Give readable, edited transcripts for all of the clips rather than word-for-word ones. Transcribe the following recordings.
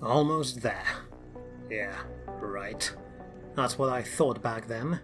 Almost there. Yeah, right. That's what I thought back then.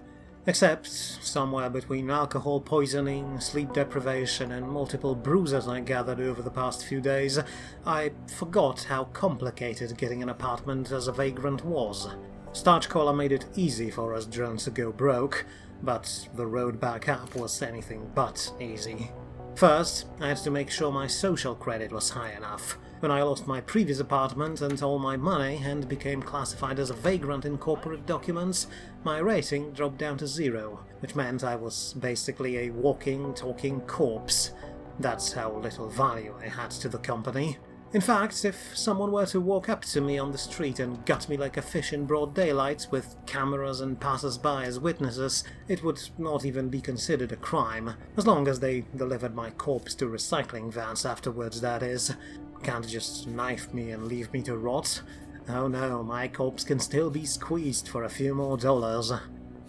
Except, somewhere between alcohol poisoning, sleep deprivation, and multiple bruises I gathered over the past few days, I forgot how complicated getting an apartment as a vagrant was. Starch Cola made it easy for us drones to go broke, but the road back up was anything but easy. First, I had to make sure my social credit was high enough. When I lost my previous apartment and all my money and became classified as a vagrant in corporate documents, my rating dropped down to 0, which meant I was basically a walking, talking corpse. That's how little value I had to the company. In fact, if someone were to walk up to me on the street and gut me like a fish in broad daylight with cameras and passers-by as witnesses, it would not even be considered a crime, as long as they delivered my corpse to recycling vans afterwards, that is. Can't just knife me and leave me to rot. Oh no, my corpse can still be squeezed for a few more dollars.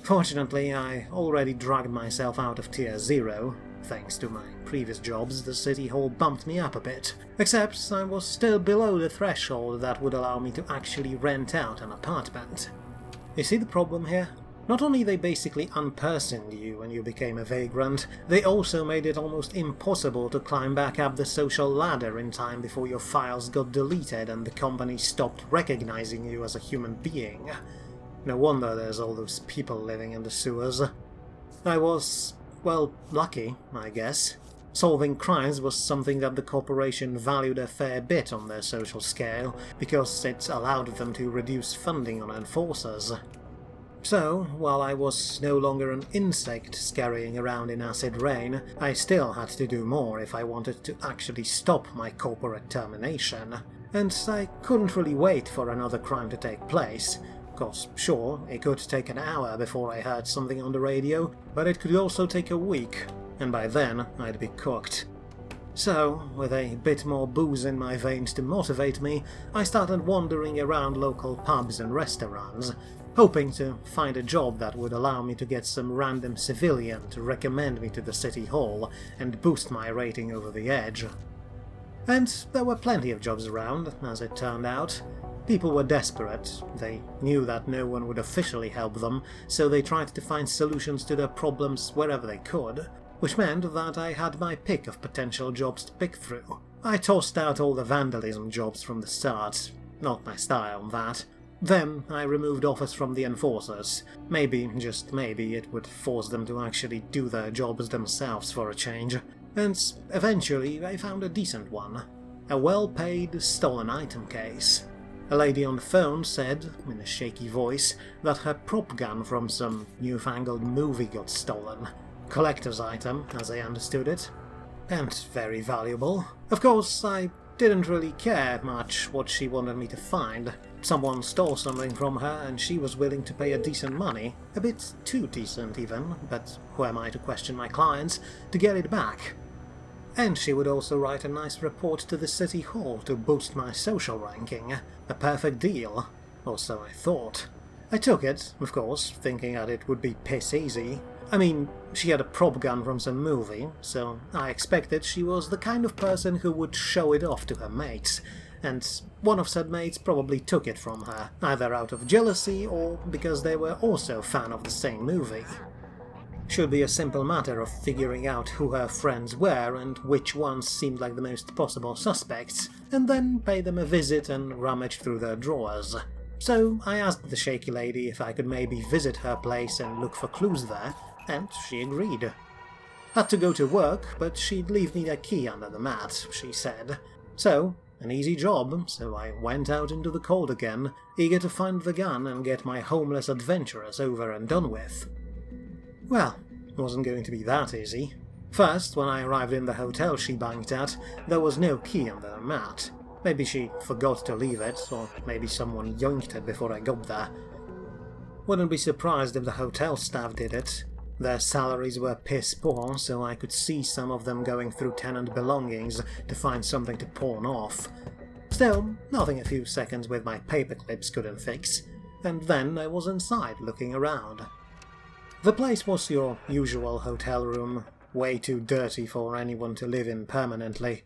Fortunately, I already dragged myself out of Tier 0. Thanks to my previous jobs, the City Hall bumped me up a bit. Except I was still below the threshold that would allow me to actually rent out an apartment. You see the problem here? Not only they basically unpersoned you when you became a vagrant, they also made it almost impossible to climb back up the social ladder in time before your files got deleted and the company stopped recognizing you as a human being. No wonder there's all those people living in the sewers. I was, well, lucky, I guess. Solving crimes was something that the corporation valued a fair bit on their social scale, because it allowed them to reduce funding on enforcers. So, while I was no longer an insect scurrying around in acid rain, I still had to do more if I wanted to actually stop my corporate termination. And I couldn't really wait for another crime to take place. 'Cause, sure, it could take an hour before I heard something on the radio, but it could also take a week, and by then I'd be cooked. So, with a bit more booze in my veins to motivate me, I started wandering around local pubs and restaurants, hoping to find a job that would allow me to get some random civilian to recommend me to the City Hall and boost my rating over the edge. And there were plenty of jobs around, as it turned out. People were desperate. They knew that no one would officially help them, so they tried to find solutions to their problems wherever they could, which meant that I had my pick of potential jobs to pick through. I tossed out all the vandalism jobs from the start. Not my style, that. Then I removed offers from the enforcers. Maybe, just maybe, it would force them to actually do their jobs themselves for a change. And eventually I found a decent one. A well-paid stolen item case. A lady on the phone said, in a shaky voice, that her prop gun from some newfangled movie got stolen. Collector's item, as I understood it. And very valuable. Of course, I didn't really care much what she wanted me to find. Someone stole something from her and she was willing to pay a decent money, a bit too decent even, but who am I to question my clients, to get it back. And she would also write a nice report to the City Hall to boost my social ranking. A perfect deal. Or so I thought. I took it, of course, thinking that it would be piss easy. I mean, she had a prop gun from some movie, so I expected she was the kind of person who would show it off to her mates, and one of said mates probably took it from her, either out of jealousy or because they were also a fan of the same movie. Should be a simple matter of figuring out who her friends were and which ones seemed like the most possible suspects, and then pay them a visit and rummage through their drawers. So I asked the shaky lady if I could maybe visit her place and look for clues there, and she agreed. Had to go to work, but she'd leave me a key under the mat, she said. So, an easy job, so I went out into the cold again, eager to find the gun and get my homeless adventurers over and done with. Well, it wasn't going to be that easy. First, when I arrived in the hotel she banked at, there was no key under the mat. Maybe she forgot to leave it, or maybe someone yoinked it before I got there. Wouldn't be surprised if the hotel staff did it. Their salaries were piss poor, so I could see some of them going through tenant belongings to find something to pawn off. Still, nothing a few seconds with my paperclips couldn't fix, and then I was inside looking around. The place was your usual hotel room, way too dirty for anyone to live in permanently.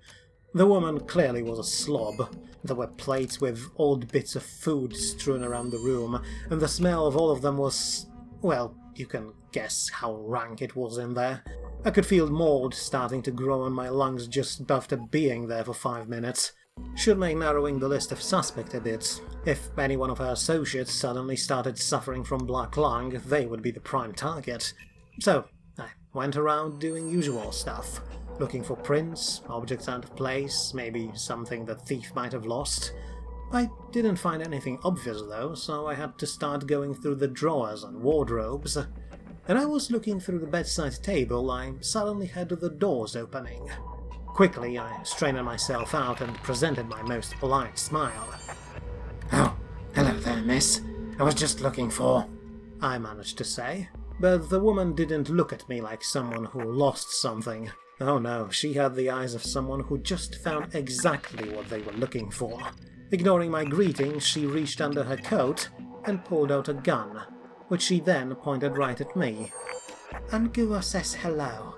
The woman clearly was a slob. There were plates with old bits of food strewn around the room, and the smell of all of them was... well, you can guess how rank it was in there. I could feel mold starting to grow on my lungs just after being there for 5 minutes. Should make narrowing the list of suspect a bit. If any one of her associates suddenly started suffering from black lung, they would be the prime target. So, I went around doing usual stuff. Looking for prints, objects out of place, maybe something the thief might have lost. I didn't find anything obvious though, so I had to start going through the drawers and wardrobes. And I was looking through the bedside table, I suddenly heard the doors opening. Quickly, I straightened myself out and presented my most polite smile. "Oh, hello there, miss. I was just looking for..." I managed to say. But the woman didn't look at me like someone who lost something. Oh no, she had the eyes of someone who just found exactly what they were looking for. Ignoring my greeting, she reached under her coat and pulled out a gun, which she then pointed right at me. "Anguwa says hello."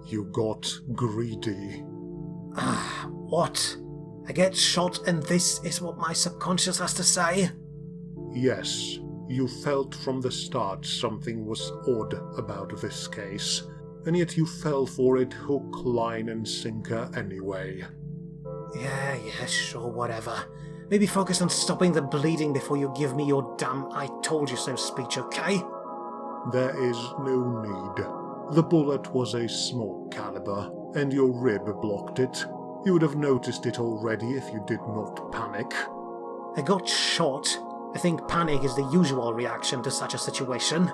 You got greedy. Ah, what? I get shot and this is what my subconscious has to say? Yes, you felt from the start something was odd about this case, and yet you fell for it hook, line and sinker anyway. Yeah, sure, whatever. Maybe focus on stopping the bleeding before you give me your damn "I told you so" speech, okay? There is no need. The bullet was a small caliber, and your rib blocked it. You would have noticed it already if you did not panic. I got shot. I think panic is the usual reaction to such a situation.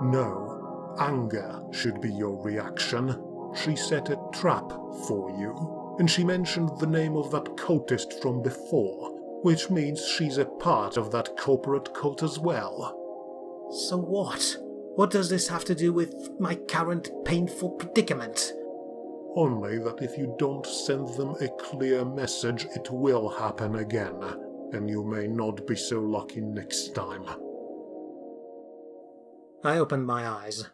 No, anger should be your reaction. She set a trap for you, and she mentioned the name of that cultist from before, which means she's a part of that corporate cult as well. So what? What does this have to do with my current painful predicament? Only that if you don't send them a clear message, it will happen again, and you may not be so lucky next time. I opened my eyes.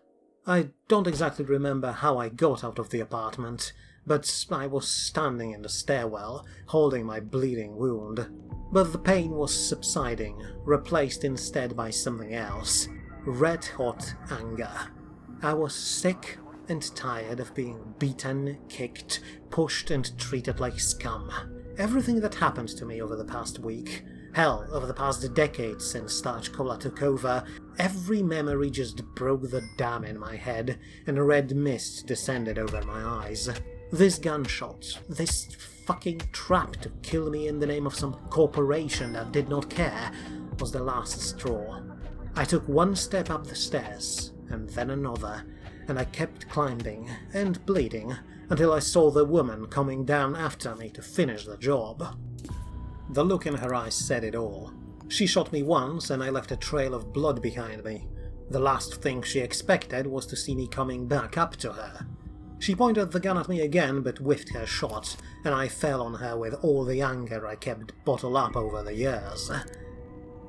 I don't exactly remember how I got out of the apartment, but I was standing in the stairwell, holding my bleeding wound. But the pain was subsiding, replaced instead by something else. Red-hot anger. I was sick and tired of being beaten, kicked, pushed and treated like scum. Everything that happened to me over the past week, hell, over the past decade since Starch Cola took over, every memory just broke the dam in my head, and a red mist descended over my eyes. This gunshot, this fucking trap to kill me in the name of some corporation that did not care, was the last straw. I took one step up the stairs, and then another, and I kept climbing and bleeding until I saw the woman coming down after me to finish the job. The look in her eyes said it all. She shot me once and I left a trail of blood behind me. The last thing she expected was to see me coming back up to her. She pointed the gun at me again but whiffed her shot, and I fell on her with all the anger I kept bottled up over the years.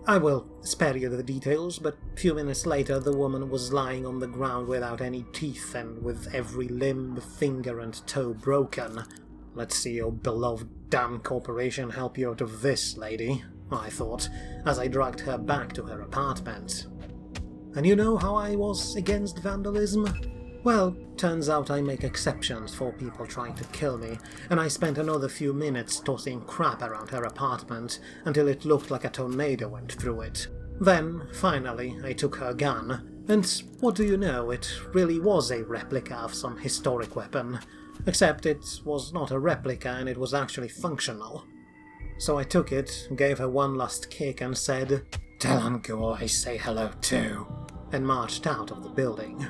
I will spare you the details, but a few minutes later the woman was lying on the ground without any teeth and with every limb, finger and toe broken. Let's see your beloved damn corporation help you out of this, lady, I thought, as I dragged her back to her apartment. And you know how I was against vandalism? Well, turns out I make exceptions for people trying to kill me, and I spent another few minutes tossing crap around her apartment until it looked like a tornado went through it. Then, finally, I took her gun, and what do you know, it really was a replica of some historic weapon, except it was not a replica and it was actually functional. So I took it, gave her one last kick and said, "Tell Uncle I say hello too," and marched out of the building.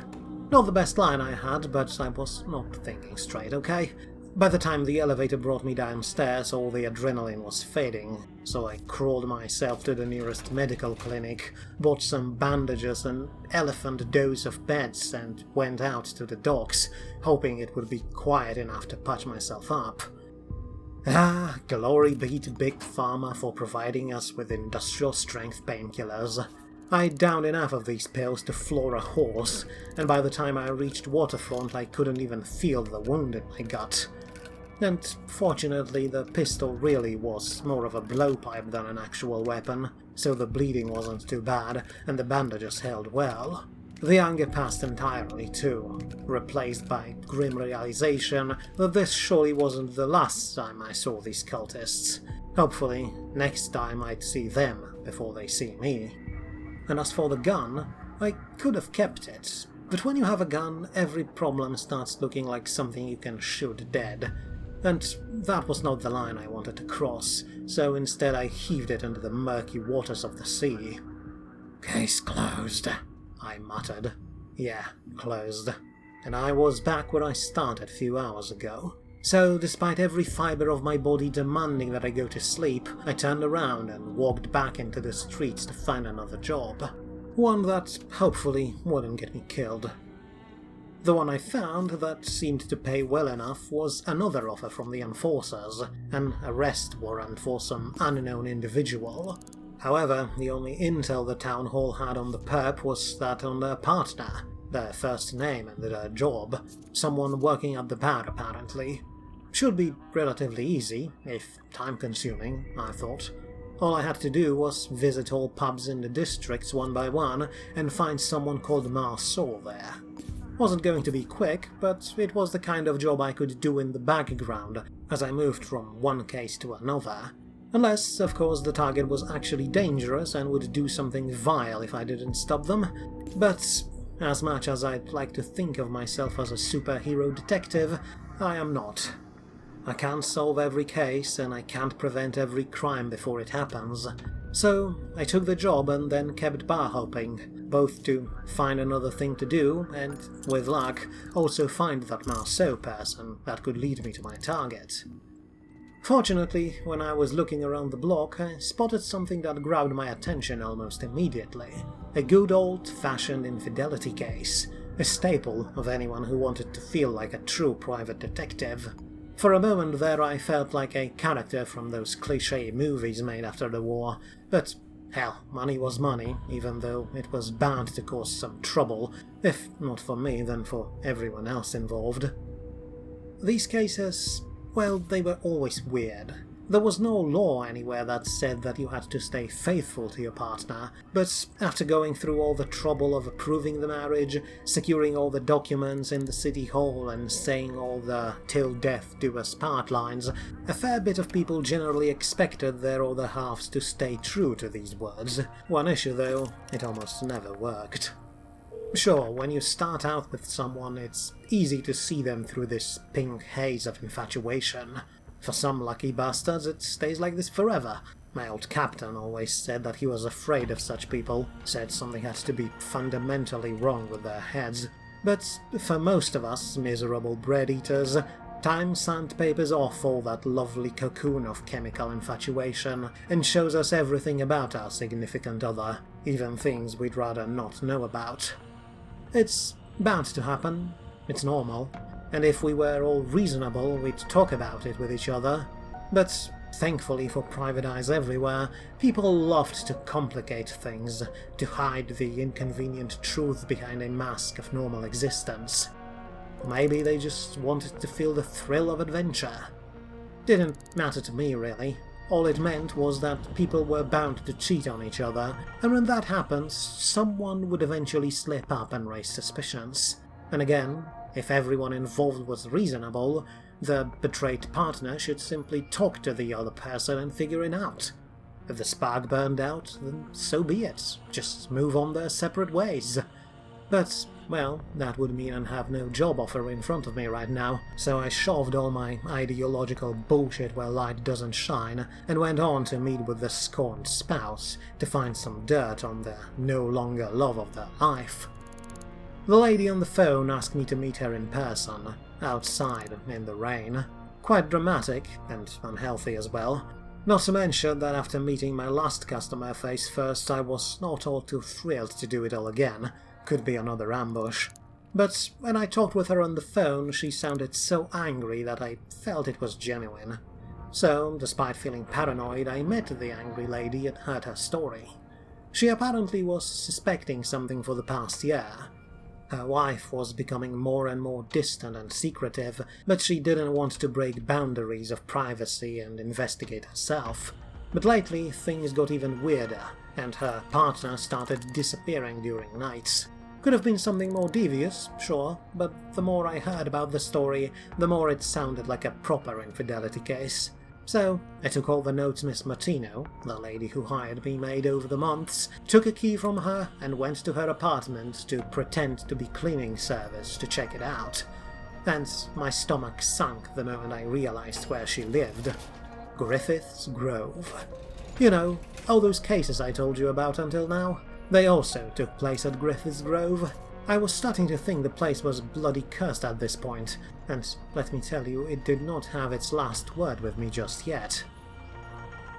Not the best line I had, but I was not thinking straight, okay? By the time the elevator brought me downstairs, all the adrenaline was fading, so I crawled myself to the nearest medical clinic, bought some bandages, an elephant dose of beds, and went out to the docks, hoping it would be quiet enough to patch myself up. Ah, glory be to Big Pharma for providing us with industrial-strength painkillers. I downed enough of these pills to floor a horse, and by the time I reached waterfront I couldn't even feel the wound in my gut. And fortunately the pistol really was more of a blowpipe than an actual weapon, so the bleeding wasn't too bad, and the bandages held well. The anger passed entirely too, replaced by grim realization that this surely wasn't the last time I saw these cultists. Hopefully, next time I'd see them before they see me. And as for the gun, I could have kept it, but when you have a gun, every problem starts looking like something you can shoot dead. And that was not the line I wanted to cross, so instead I heaved it into the murky waters of the sea. Case closed, I muttered. Yeah, closed. And I was back where I started a few hours ago. So, despite every fibre of my body demanding that I go to sleep, I turned around and walked back into the streets to find another job. One that, hopefully, wouldn't get me killed. The one I found that seemed to pay well enough was another offer from the enforcers, an arrest warrant for some unknown individual. However, the only intel the town hall had on the perp was that on their partner, their first name and their job, someone working at the bar apparently. Should be relatively easy, if time-consuming, I thought. All I had to do was visit all pubs in the districts one by one and find someone called Marceau there. Wasn't going to be quick, but it was the kind of job I could do in the background as I moved from one case to another. Unless, of course, the target was actually dangerous and would do something vile if I didn't stop them. But as much as I'd like to think of myself as a superhero detective, I am not. I can't solve every case, and I can't prevent every crime before it happens. So I took the job and then kept bar hopping, both to find another thing to do and, with luck, also find that Marceau person that could lead me to my target. Fortunately, when I was looking around the block, I spotted something that grabbed my attention almost immediately. A good old-fashioned infidelity case, a staple of anyone who wanted to feel like a true private detective. For a moment there I felt like a character from those cliché movies made after the war, but hell, money was money, even though it was bound to cause some trouble, if not for me then for everyone else involved. These cases, well, they were always weird. There was no law anywhere that said that you had to stay faithful to your partner, but after going through all the trouble of approving the marriage, securing all the documents in the city hall and saying all the "till death do us part" lines, a fair bit of people generally expected their other halves to stay true to these words. One issue though, it almost never worked. Sure, when you start out with someone, it's easy to see them through this pink haze of infatuation. For some lucky bastards, it stays like this forever. My old captain always said that he was afraid of such people, said something had to be fundamentally wrong with their heads. But for most of us miserable bread-eaters, time sandpapers off all that lovely cocoon of chemical infatuation and shows us everything about our significant other, even things we'd rather not know about. It's bound to happen. It's normal. And if we were all reasonable, we'd talk about it with each other. But thankfully for private eyes everywhere, people loved to complicate things, to hide the inconvenient truth behind a mask of normal existence. Maybe they just wanted to feel the thrill of adventure. Didn't matter to me, really. All it meant was that people were bound to cheat on each other, and when that happens, someone would eventually slip up and raise suspicions. And again, if everyone involved was reasonable, the betrayed partner should simply talk to the other person and figure it out. If the spark burned out, then so be it. Just move on their separate ways. But, well, that would mean I'd have no job offer in front of me right now, so I shoved all my ideological bullshit where light doesn't shine, and went on to meet with the scorned spouse to find some dirt on the no longer love of their life. The lady on the phone asked me to meet her in person, outside, in the rain. Quite dramatic, and unhealthy as well. Not to mention that after meeting my last customer face first, I was not all too thrilled to do it all again. Could be another ambush. But when I talked with her on the phone, she sounded so angry that I felt it was genuine. So, despite feeling paranoid, I met the angry lady and heard her story. She apparently was suspecting something for the past year. Her wife was becoming more and more distant and secretive, but she didn't want to break boundaries of privacy and investigate herself. But lately, things got even weirder, and her partner started disappearing during nights. Could have been something more devious, sure, but the more I heard about the story, the more it sounded like a proper infidelity case. So, I took all the notes Miss Martino, the lady who hired me maid over the months, took a key from her and went to her apartment to pretend to be cleaning service to check it out. And my stomach sunk the moment I realized where she lived. Griffith's Grove. You know, all those cases I told you about until now, they also took place at Griffith's Grove. I was starting to think the place was bloody cursed at this point, and let me tell you, it did not have its last word with me just yet.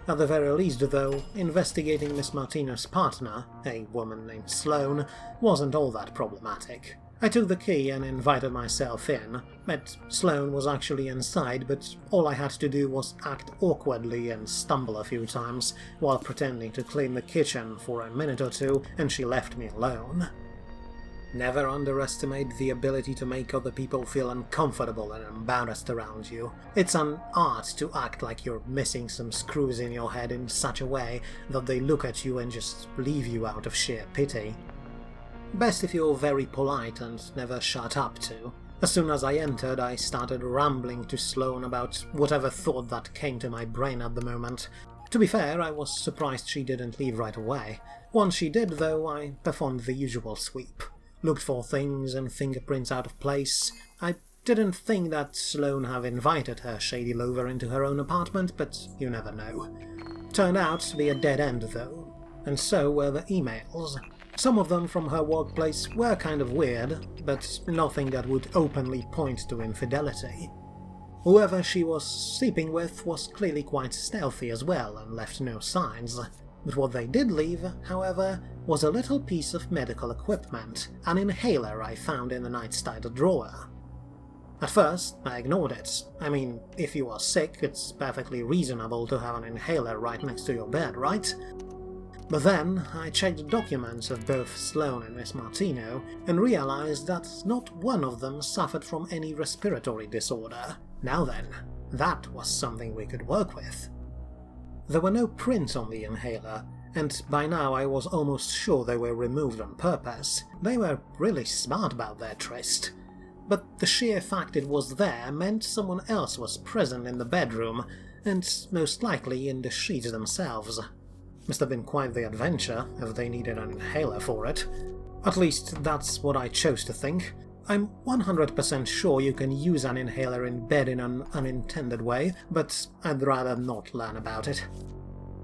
At the very least, though, investigating Miss Martino's partner, a woman named Sloane, wasn't all that problematic. I took the key and invited myself in, but Sloane was actually inside, but all I had to do was act awkwardly and stumble a few times while pretending to clean the kitchen for a minute or two, and she left me alone. Never underestimate the ability to make other people feel uncomfortable and embarrassed around you. It's an art to act like you're missing some screws in your head in such a way that they look at you and just leave you out of sheer pity. Best if you're very polite and never shut up too. As soon as I entered, I started rambling to Sloane about whatever thought that came to my brain at the moment. To be fair, I was surprised she didn't leave right away. Once she did, though, I performed the usual sweep. Looked for things and fingerprints out of place. I didn't think that Sloane have invited her shady lover into her own apartment, but you never know. Turned out to be a dead end, though, and so were the emails. Some of them from her workplace were kind of weird, but nothing that would openly point to infidelity. Whoever she was sleeping with was clearly quite stealthy as well and left no signs. But what they did leave, however, was a little piece of medical equipment, an inhaler I found in the nightstand drawer. At first, I ignored it. I mean, if you are sick, it's perfectly reasonable to have an inhaler right next to your bed, right? But then, I checked the documents of both Sloane and Miss Martino, and realized that not one of them suffered from any respiratory disorder. Now then, that was something we could work with. There were no prints on the inhaler, and by now I was almost sure they were removed on purpose. They were really smart about their tryst. But the sheer fact it was there meant someone else was present in the bedroom, and most likely in the sheets themselves. Must have been quite the adventure, if they needed an inhaler for it. At least that's what I chose to think. I'm 100% sure you can use an inhaler in bed in an unintended way, but I'd rather not learn about it.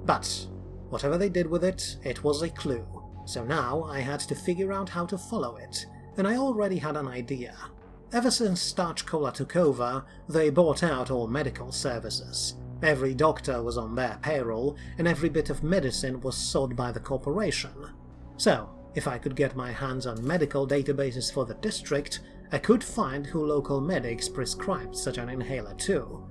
But whatever they did with it, it was a clue. So now I had to figure out how to follow it, and I already had an idea. Ever since Starch Cola took over, they bought out all medical services. Every doctor was on their payroll, and every bit of medicine was sold by the corporation. So, if I could get my hands on medical databases for the district, I could find who local medics prescribed such an inhaler to.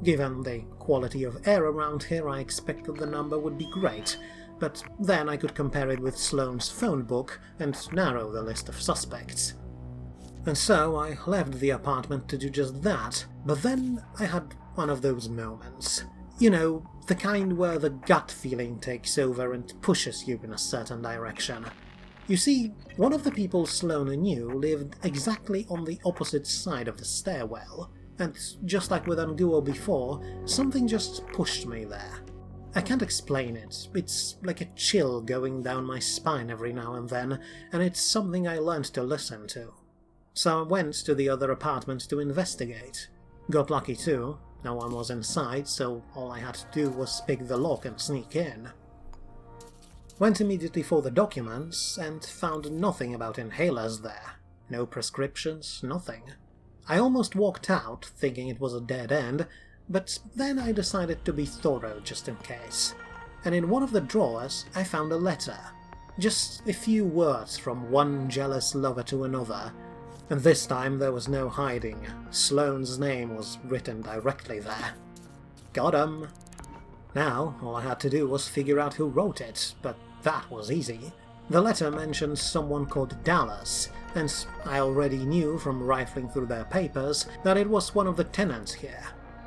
Given the quality of air around here, I expected the number would be great, but then I could compare it with Sloane's phone book and narrow the list of suspects. And so I left the apartment to do just that, but then I had one of those moments. You know, the kind where the gut feeling takes over and pushes you in a certain direction. You see, one of the people Sloane knew lived exactly on the opposite side of the stairwell, and just like with Anguo before, something just pushed me there. I can't explain it, it's like a chill going down my spine every now and then, and it's something I learned to listen to. So I went to the other apartment to investigate. Got lucky too, no one was inside, so all I had to do was pick the lock and sneak in. Went immediately for the documents, and found nothing about inhalers there. No prescriptions, nothing. I almost walked out, thinking it was a dead end, but then I decided to be thorough just in case. And in one of the drawers I found a letter. Just a few words from one jealous lover to another, and this time there was no hiding. Sloane's name was written directly there. Got 'em. Now, all I had to do was figure out who wrote it, but that was easy. The letter mentioned someone called Dallas, and I already knew from rifling through their papers that it was one of the tenants here.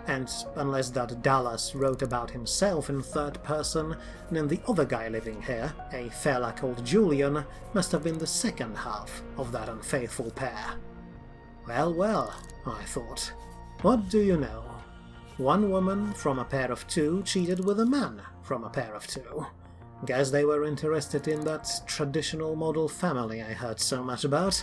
And unless that Dallas wrote about himself in third person, then the other guy living here, a fella called Julian, must have been the second half of that unfaithful pair. Well, well, I thought. What do you know? One woman from a pair of two cheated with a man from a pair of two. Guess they were interested in that traditional model family I heard so much about.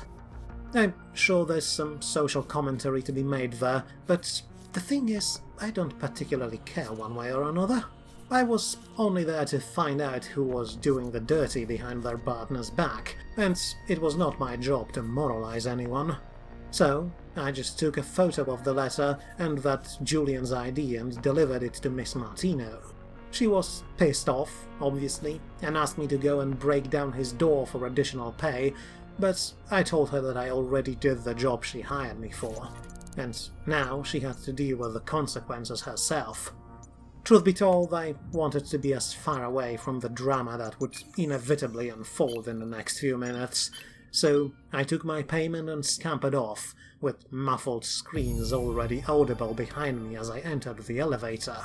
I'm sure there's some social commentary to be made there, but the thing is, I don't particularly care one way or another. I was only there to find out who was doing the dirty behind their partner's back, and it was not my job to moralize anyone. So, I just took a photo of the letter and that Julian's ID and delivered it to Miss Martino. She was pissed off, obviously, and asked me to go and break down his door for additional pay, but I told her that I already did the job she hired me for, and now she had to deal with the consequences herself. Truth be told, I wanted to be as far away from the drama that would inevitably unfold in the next few minutes, so I took my payment and scampered off, with muffled screams already audible behind me as I entered the elevator.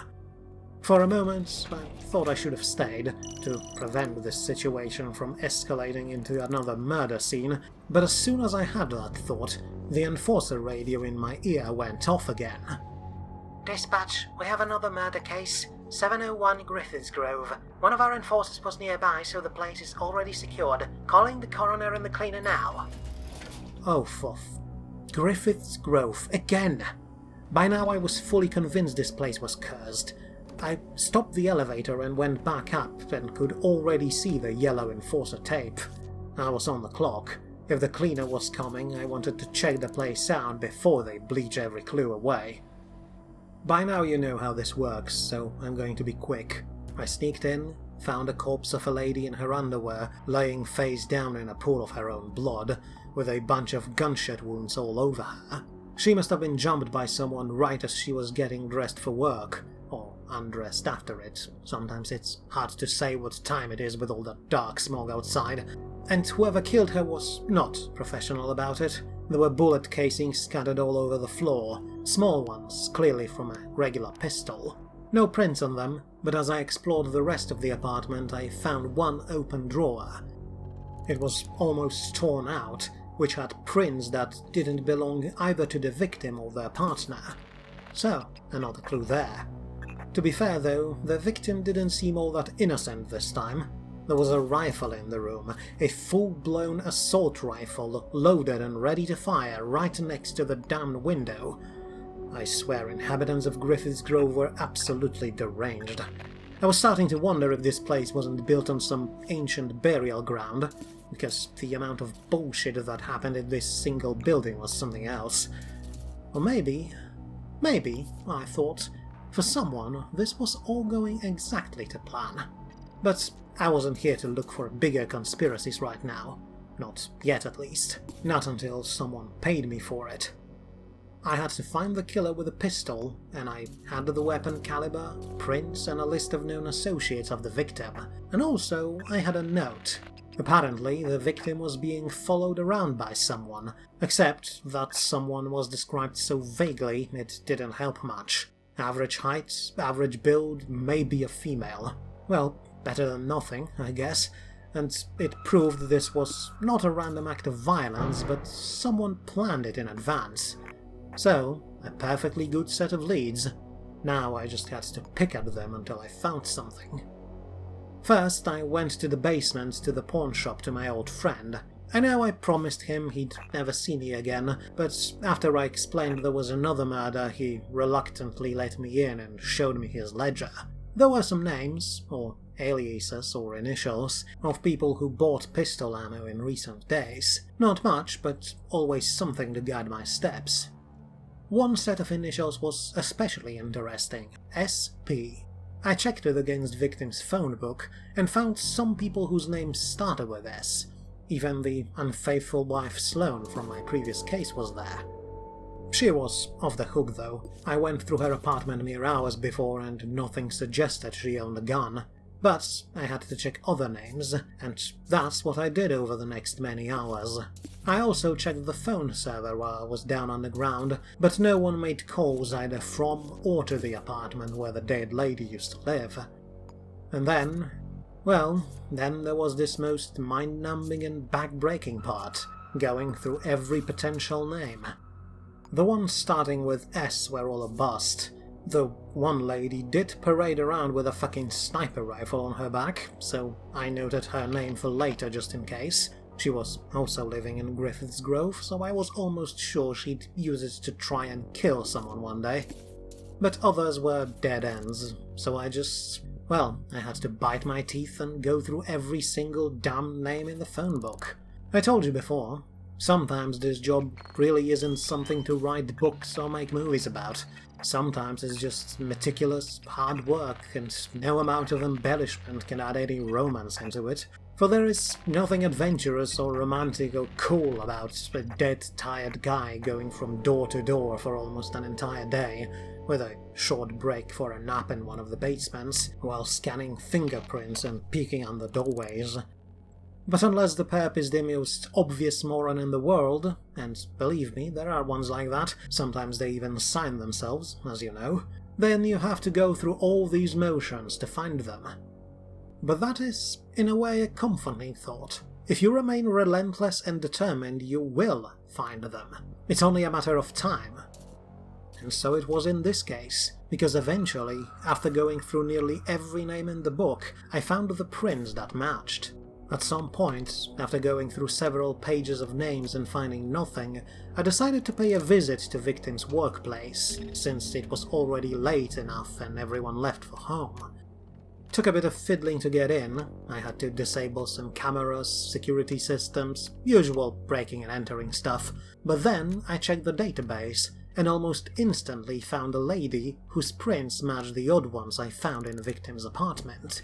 For a moment, I thought I should have stayed, to prevent this situation from escalating into another murder scene, but as soon as I had that thought, the enforcer radio in my ear went off again. Dispatch, we have another murder case. 701 Griffiths Grove. One of our enforcers was nearby, so the place is already secured. Calling the coroner and the cleaner now. Oh, for Griffiths Grove, again! By now I was fully convinced this place was cursed. I stopped the elevator and went back up and could already see the yellow enforcer tape. I was on the clock. If the cleaner was coming, I wanted to check the place out before they bleach every clue away. By now you know how this works, so I'm going to be quick. I sneaked in, found a corpse of a lady in her underwear, laying face down in a pool of her own blood, with a bunch of gunshot wounds all over her. She must have been jumped by someone right as she was getting dressed for work, or undressed after it. Sometimes it's hard to say what time it is with all that dark smog outside. And whoever killed her was not professional about it. There were bullet casings scattered all over the floor, small ones, clearly from a regular pistol. No prints on them, but as I explored the rest of the apartment I found one open drawer. It was almost torn out, which had prints that didn't belong either to the victim or their partner. So, another clue there. To be fair though, the victim didn't seem all that innocent this time. There was a rifle in the room, a full-blown assault rifle, loaded and ready to fire right next to the damned window. I swear inhabitants of Griffiths Grove were absolutely deranged. I was starting to wonder if this place wasn't built on some ancient burial ground, because the amount of bullshit that happened in this single building was something else. Or maybe, I thought, for someone this was all going exactly to plan. But I wasn't here to look for bigger conspiracies right now. Not yet, at least. Not until someone paid me for it. I had to find the killer with a pistol, and I had the weapon caliber, prints, and a list of known associates of the victim. And also, I had a note. Apparently, the victim was being followed around by someone, except that someone was described so vaguely it didn't help much. Average height, average build, maybe a female. Well, better than nothing, I guess, and it proved this was not a random act of violence, but someone planned it in advance. So, a perfectly good set of leads. Now I just had to pick at them until I found something. First, I went to the basement to the pawn shop to my old friend. I know I promised him he'd never see me again, but after I explained there was another murder, he reluctantly let me in and showed me his ledger. There were some names, or aliases or initials, of people who bought pistol ammo in recent days. Not much, but always something to guide my steps. One set of initials was especially interesting, SP. I checked it against victim's phone book and found some people whose names started with S. Even the unfaithful wife Sloane from my previous case was there. She was off the hook though. I went through her apartment mere hours before and nothing suggested she owned a gun. But I had to check other names, and that's what I did over the next many hours. I also checked the phone server while I was down underground, but no one made calls either from or to the apartment where the dead lady used to live. And then, well, then there was this most mind-numbing and back-breaking part, going through every potential name. The ones starting with S were all a bust. Though one lady did parade around with a fucking sniper rifle on her back, so I noted her name for later just in case. She was also living in Griffith's Grove, so I was almost sure she'd use it to try and kill someone one day. But others were dead ends, so I had to bite my teeth and go through every single damn name in the phone book. I told you before, sometimes this job really isn't something to write books or make movies about. Sometimes it's just meticulous, hard work, and no amount of embellishment can add any romance into it. For there is nothing adventurous or romantic or cool about a dead, tired guy going from door to door for almost an entire day, with a short break for a nap in one of the basements, while scanning fingerprints and peeking under doorways. But unless the perp is the most obvious moron in the world, and believe me, there are ones like that, sometimes they even sign themselves, as you know, then you have to go through all these motions to find them. But that is, in a way, a comforting thought. If you remain relentless and determined, you will find them. It's only a matter of time. And so it was in this case, because eventually, after going through nearly every name in the book, I found the prints that matched. At some point, after going through several pages of names and finding nothing, I decided to pay a visit to victim's workplace, since it was already late enough and everyone left for home. Took a bit of fiddling to get in. I had to disable some cameras, security systems, usual breaking and entering stuff, but then I checked the database, and almost instantly found a lady whose prints matched the odd ones I found in the victim's apartment.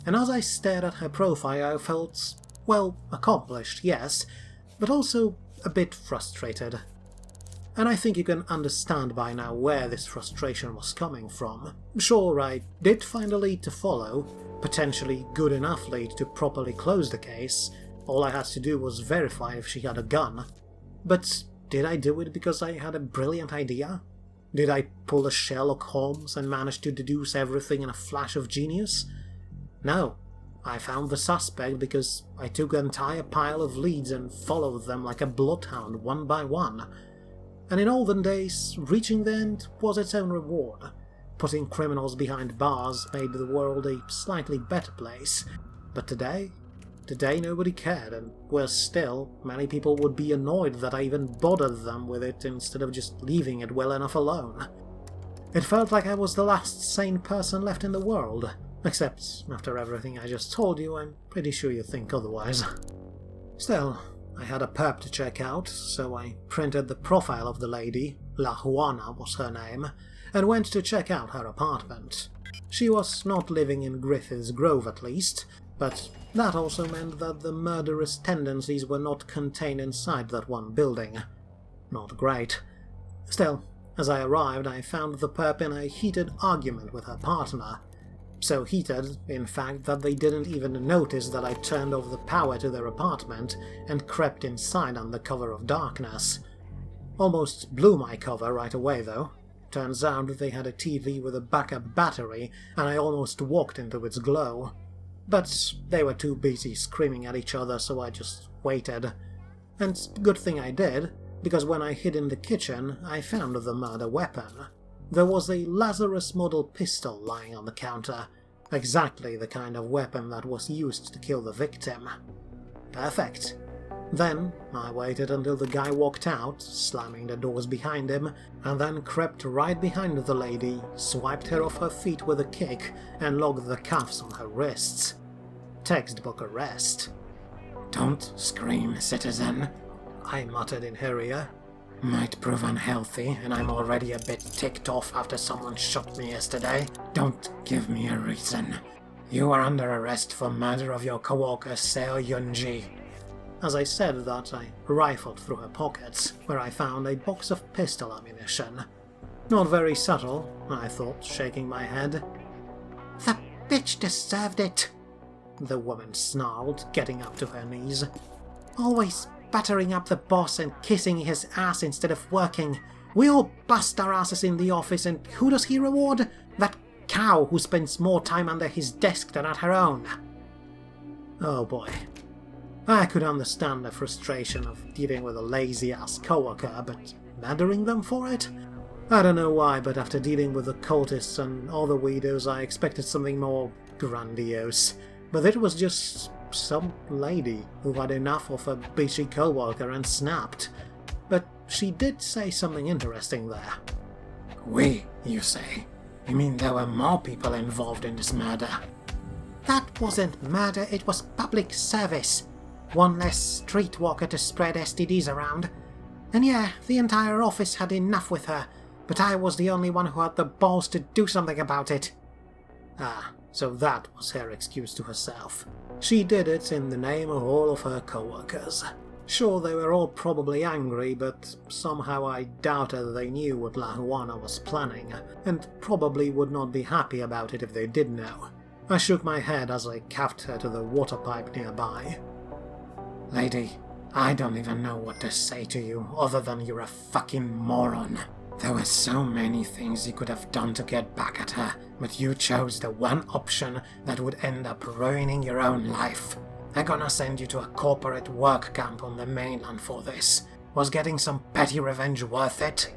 And as I stared at her profile, I felt, well, accomplished, yes, but also a bit frustrated. And I think you can understand by now where this frustration was coming from. Sure, I did find a lead to follow, potentially good enough lead to properly close the case. All I had to do was verify if she had a gun. But did I do it because I had a brilliant idea? Did I pull a Sherlock Holmes and manage to deduce everything in a flash of genius? No, I found the suspect because I took an entire pile of leads and followed them like a bloodhound one by one. And in olden days, reaching the end was its own reward. Putting criminals behind bars made the world a slightly better place. But today nobody cared, and worse still, many people would be annoyed that I even bothered them with it instead of just leaving it well enough alone. It felt like I was the last sane person left in the world. Except, after everything I just told you, I'm pretty sure you think otherwise. Still, I had a perp to check out, so I printed the profile of the lady, La Juana was her name, and went to check out her apartment. She was not living in Griffith's Grove at least, but that also meant that the murderous tendencies were not contained inside that one building. Not great. Still, as I arrived, I found the perp in a heated argument with her partner. So heated, in fact, that they didn't even notice that I turned off the power to their apartment and crept inside under cover of darkness. Almost blew my cover right away, though. Turns out they had a TV with a backup battery, and I almost walked into its glow. But they were too busy screaming at each other, so I just waited. And good thing I did, because when I hid in the kitchen, I found the murder weapon. There was a Lazarus model pistol lying on the counter, exactly the kind of weapon that was used to kill the victim. Perfect. Then I waited until the guy walked out, slamming the doors behind him, and then crept right behind the lady, swiped her off her feet with a kick, and locked the cuffs on her wrists. Textbook arrest. "Don't scream, citizen," I muttered in her ear. "Might prove unhealthy, and I'm already a bit ticked off after someone shot me yesterday. Don't give me a reason. You are under arrest for murder of your coworker Seo Yunji." As I said that, I rifled through her pockets, where I found a box of pistol ammunition. Not very subtle, I thought, shaking my head. The bitch deserved it, the woman snarled, getting up to her knees. always buttering up the boss and kissing his ass instead of working. We all bust our asses in the office, and who does he reward? That cow who spends more time under his desk than at her own. Oh boy. I could understand the frustration of dealing with a lazy-ass coworker, but murdering them for it? I don't know why, but after dealing with the cultists and all the weirdos, I expected something more grandiose. But it was just some lady who had enough of a bitchy coworker and snapped. But she did say something interesting there. We, you say? You mean there were more people involved in this murder? That wasn't murder, it was public service. One less streetwalker to spread STDs around. And yeah, the entire office had enough with her, but I was the only one who had the balls to do something about it. Ah, so that was her excuse to herself. She did it in the name of all of her coworkers. Sure, they were all probably angry, but somehow I doubted they knew what La Juana was planning, and probably would not be happy about it if they did know. I shook my head as I cuffed her to the water pipe nearby. Lady, I don't even know what to say to you other than you're a fucking moron. There were so many things you could have done to get back at her, but you chose the one option that would end up ruining your own life. They're gonna send you to a corporate work camp on the mainland for this. Was getting some petty revenge worth it?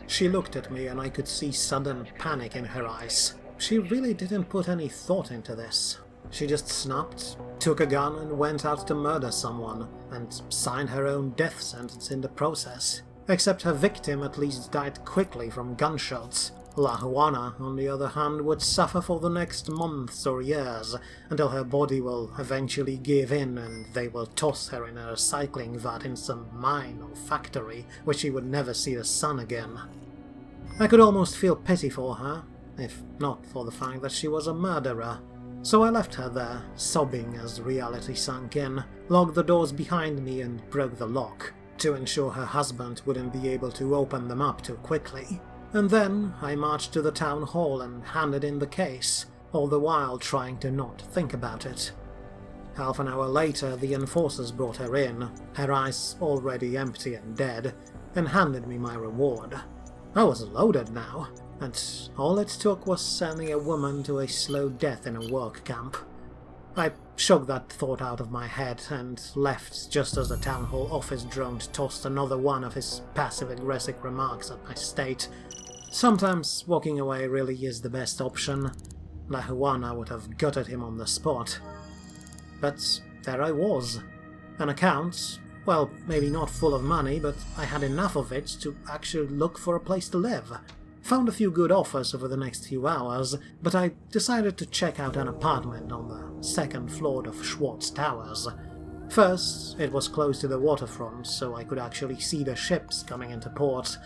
She looked at me and I could see sudden panic in her eyes. She really didn't put any thought into this. She just snapped, took a gun and went out to murder someone, and signed her own death sentence in the process. Except her victim at least died quickly from gunshots. La Juana, on the other hand, would suffer for the next months or years, until her body will eventually give in and they will toss her in a recycling vat in some mine or factory where she would never see the sun again. I could almost feel pity for her, if not for the fact that she was a murderer. So I left her there, sobbing as reality sank in, locked the doors behind me and broke the lock, to ensure her husband wouldn't be able to open them up too quickly. And then I marched to the town hall and handed in the case, all the while trying to not think about it. Half an hour later, the enforcers brought her in, her eyes already empty and dead, and handed me my reward. I was loaded now, and all it took was sending a woman to a slow death in a work camp. I shook that thought out of my head and left just as the town hall office drone tossed another one of his passive-aggressive remarks at my state. Sometimes walking away really is the best option. La Juana would have gutted him on the spot. But there I was. An account, well, maybe not full of money, but I had enough of it to actually look for a place to live. Found a few good offers over the next few hours, but I decided to check out an apartment on the second floor of Schwartz Towers. First, it was close to the waterfront, so I could actually see the ships coming into port,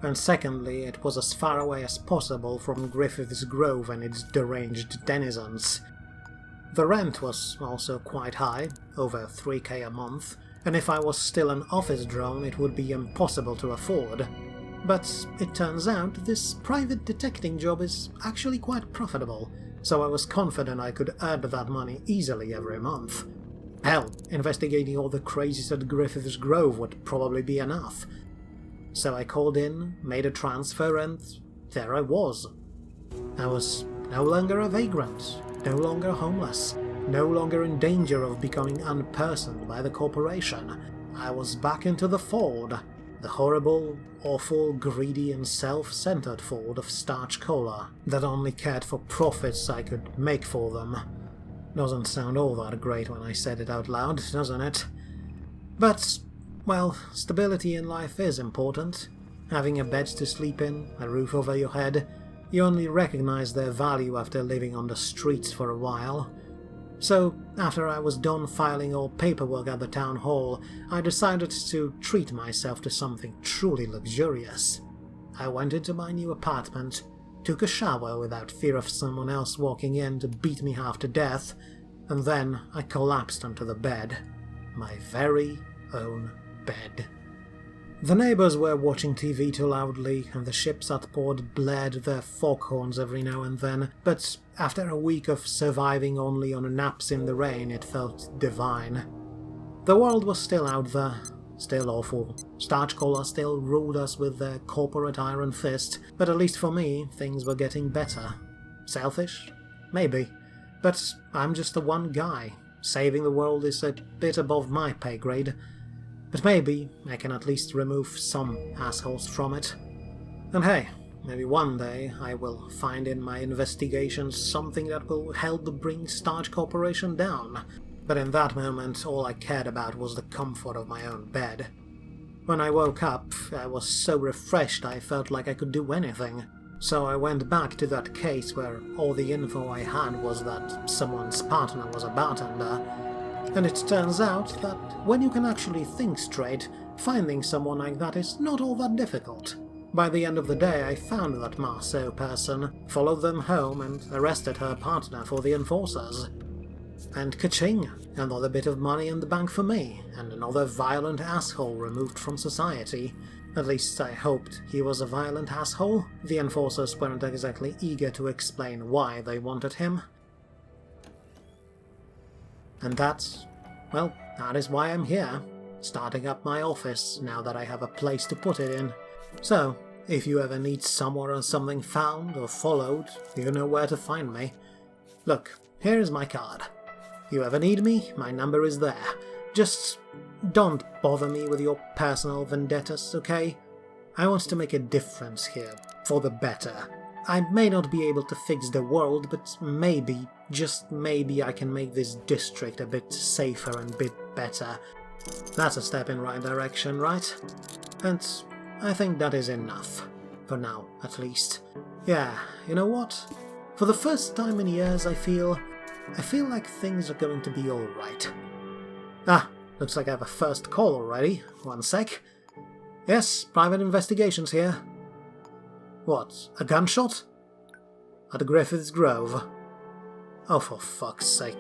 and secondly, it was as far away as possible from Griffith's Grove and its deranged denizens. The rent was also quite high, over $3,000 a month, and if I was still an office drone it would be impossible to afford. But it turns out this private detecting job is actually quite profitable, so I was confident I could earn that money easily every month. Hell, investigating all the crazies at Griffith's Grove would probably be enough. So I called in, made a transfer, and there I was. I was no longer a vagrant, no longer homeless, no longer in danger of becoming unpersoned by the corporation. I was back into the fold. The horrible, awful, greedy and self-centered fold of Starch Cola that only cared for profits I could make for them. Doesn't sound all that great when I said it out loud, doesn't it? But, well, stability in life is important. Having a bed to sleep in, a roof over your head, you only recognize their value after living on the streets for a while. So, after I was done filing all paperwork at the town hall, I decided to treat myself to something truly luxurious. I went into my new apartment, took a shower without fear of someone else walking in to beat me half to death, and then I collapsed onto the bed. my very own bed. The neighbors were watching TV too loudly, and the ships at port blared their foghorns every now and then, but after a week of surviving only on naps in the rain, it felt divine. The world was still out there, still awful. Starch-Cola still ruled us with their corporate iron fist, but at least for me, things were getting better. Selfish? Maybe. But I'm just the one guy. Saving the world is a bit above my pay grade. But maybe I can at least remove some assholes from it. And hey, maybe one day I will find in my investigations something that will help bring Starch Corporation down. But in that moment, all I cared about was the comfort of my own bed. When I woke up, I was so refreshed I felt like I could do anything. So I went back to that case where all the info I had was that someone's partner was a bartender. And it turns out that when you can actually think straight, finding someone like that is not all that difficult. By the end of the day, I found that Marceau person, followed them home and arrested her partner for the enforcers. And ka-ching! Another bit of money in the bank for me, and another violent asshole removed from society. At least I hoped he was a violent asshole. The enforcers weren't exactly eager to explain why they wanted him. And that is why I'm here, starting up my office now that I have a place to put it in. So, if you ever need somewhere or something found or followed, you know where to find me. Look, here is my card. You ever need me, my number is there. Just don't bother me with your personal vendettas, okay? I want to make a difference here, for the better. I may not be able to fix the world, but maybe, just maybe I can make this district a bit safer and a bit better. That's a step in the right direction, right? And I think that is enough. For now, at least. Yeah, you know what? For the first time in years I feel like things are going to be alright. Ah, looks like I have a first call already. One sec. Yes, private investigations here. What, a gunshot? At Griffith's Grove? Oh, for fuck's sake.